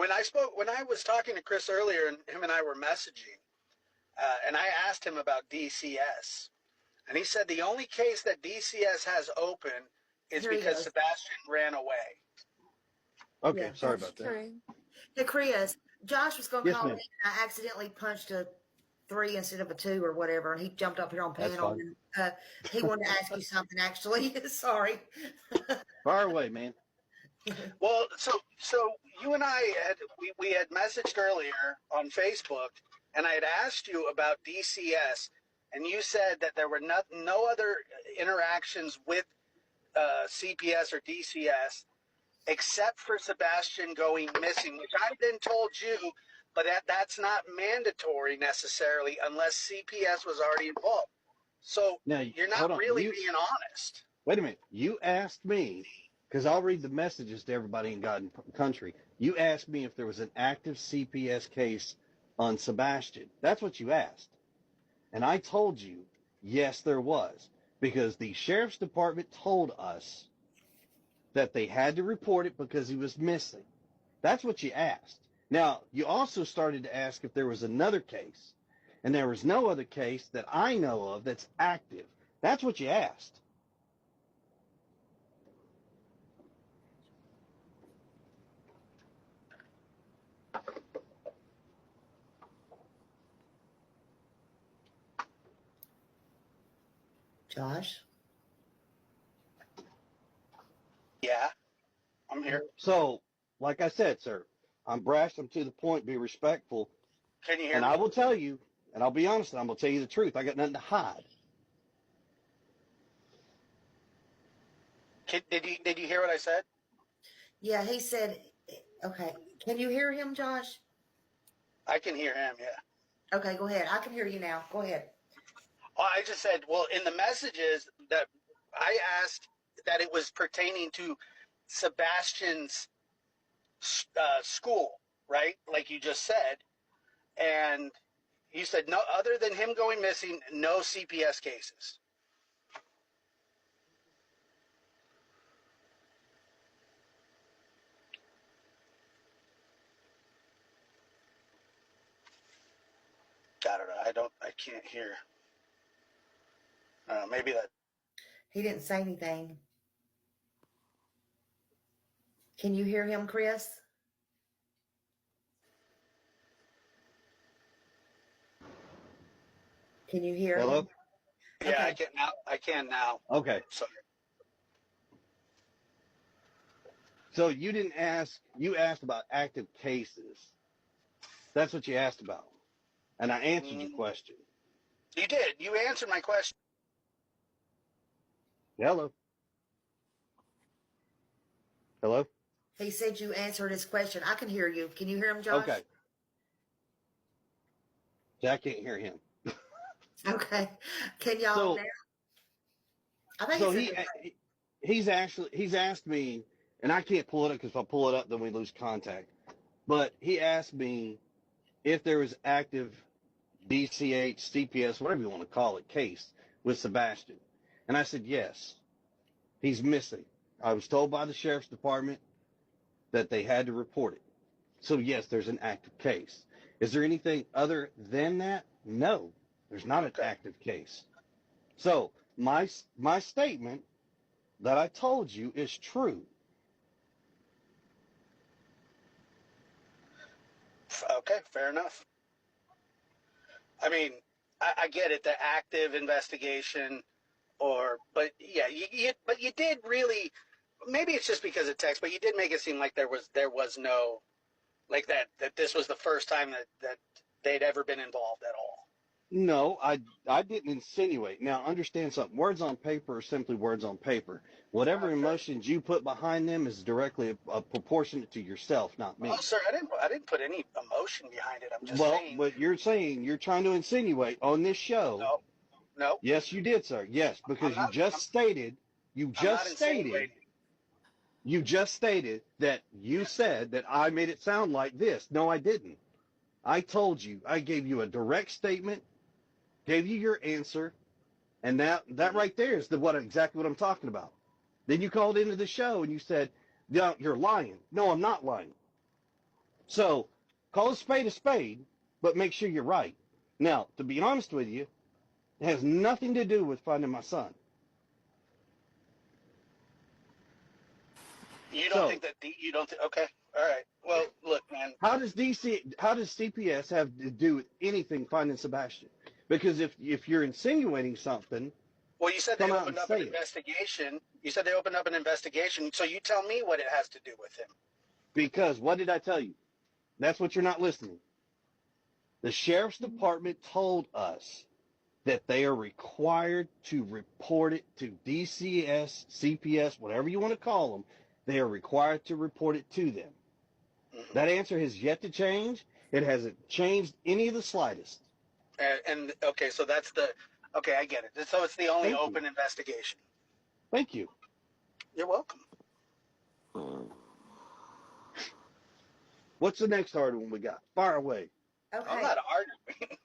when I was talking to Chris earlier, and him and I were messaging, and I asked him about DCS, and he said the only case that DCS has open is Here he because goes. Sebastian ran away. Okay, Yeah, sorry that's about that. True. Hey, Chris, Josh was going to Yes, call ma'am. me. I accidentally punched a 3 instead of a 2 or whatever, and he jumped up here on That's panel. fine. And he wanted to ask you something, actually. Sorry. Fire away, man. Well, so you and I we had messaged earlier on Facebook, and I had asked you about DCS, and you said that there were no other interactions with CPS or DCS except for Sebastian going missing, which I then told you, but that's not mandatory necessarily unless CPS was already involved. So Now, you're hold not on. really being honest. Wait a minute. You asked me, because I'll read the messages to everybody in God and Country. You asked me if there was an active CPS case on Sebastian. That's what you asked. And I told you, yes, there was. Because the sheriff's department told us that they had to report it because he was missing. That's what you asked. Now, you also started to ask if there was another case. And there was no other case that I know of that's active. That's what you asked. Josh? Yeah, I'm here. So, like I said, sir, I'm brash, I'm to the point, be respectful, Can you hear and I me? will tell you, and I'll be honest, and I'm going to tell you the truth. I got nothing to hide. Did you hear what I said? Yeah, he said, okay. Can you hear him, Josh? I can hear him. Yeah. Okay, go ahead. I can hear you now. Go ahead. Oh, I just said, well, in the messages that I asked that it was pertaining to Sebastian's school, right? Like you just said, and you said no, other than him going missing, no CPS cases. I don't know. I can't hear. Maybe that. He didn't say anything. Can you hear him, Chris? Can you hear Hello? him? Yeah, I Okay. can now. I can now. Okay. So So you didn't ask, you asked about active cases. That's what you asked about. And I answered your you question. did. You answered my question. Hello? Hello? He said you answered his question. I can hear you. Can you hear him, Josh? Okay. Jack can't hear him. Okay. Can y'all now? So, I think so it's a good. he's asked me, and I can't pull it up because if I pull it up, then we lose contact. But he asked me if there was active DCH, CPS, whatever you want to call it, case with Sebastian. And I said, yes, he's missing. I was told by the sheriff's department that they had to report it. So yes, there's an active case. Is there anything other than that? No, there's not an Okay. active case. So my statement that I told you is true. Okay. Fair enough. I mean, I get it. The active investigation, but yeah, but you did really. Maybe it's just because of text, but you did make it seem like there was no like that this was the first time that they'd ever been involved at all. No, I didn't insinuate. Now, understand something. Words on paper are simply words on paper. Whatever Okay. emotions you put behind them is directly proportionate to yourself, not Well, me. sir, I didn't put any emotion behind it. I'm just Well, saying. what you're saying, you're trying to insinuate on this show. No, no, Yes, you did, sir. Yes, I'm because not. You I'm not insinuating. you just stated that you said that I made it sound like this. No, I didn't. I told you. I gave you a direct statement, gave you your answer, and that Mhm. right there is exactly what I'm talking about. Then you called into the show and you said, "No, you're lying." No, I'm not lying. So call a spade, but make sure you're right. Now, to be honest with you, it has nothing to do with finding my son. You don't So think that you don't think? Okay, all right. Well, look, man. how does CPS have to do with anything finding Sebastian? Because if you're insinuating something, Well, you said they come out and opened up an say it. investigation. You said they opened up an investigation. So you tell me what it has to do with him. Because what did I tell you? That's what you're not listening. The sheriff's department told us that they are required to report it to DCS, CPS, whatever you want to call them. They are required to report it to them. Hmm. That answer has yet to change. It hasn't changed any of the slightest. And okay, so that's the okay. I get it. So it's the only Thank you. open investigation. Thank you. You're welcome. What's the next hard one we got? Fire away. I'm Okay. not arguing.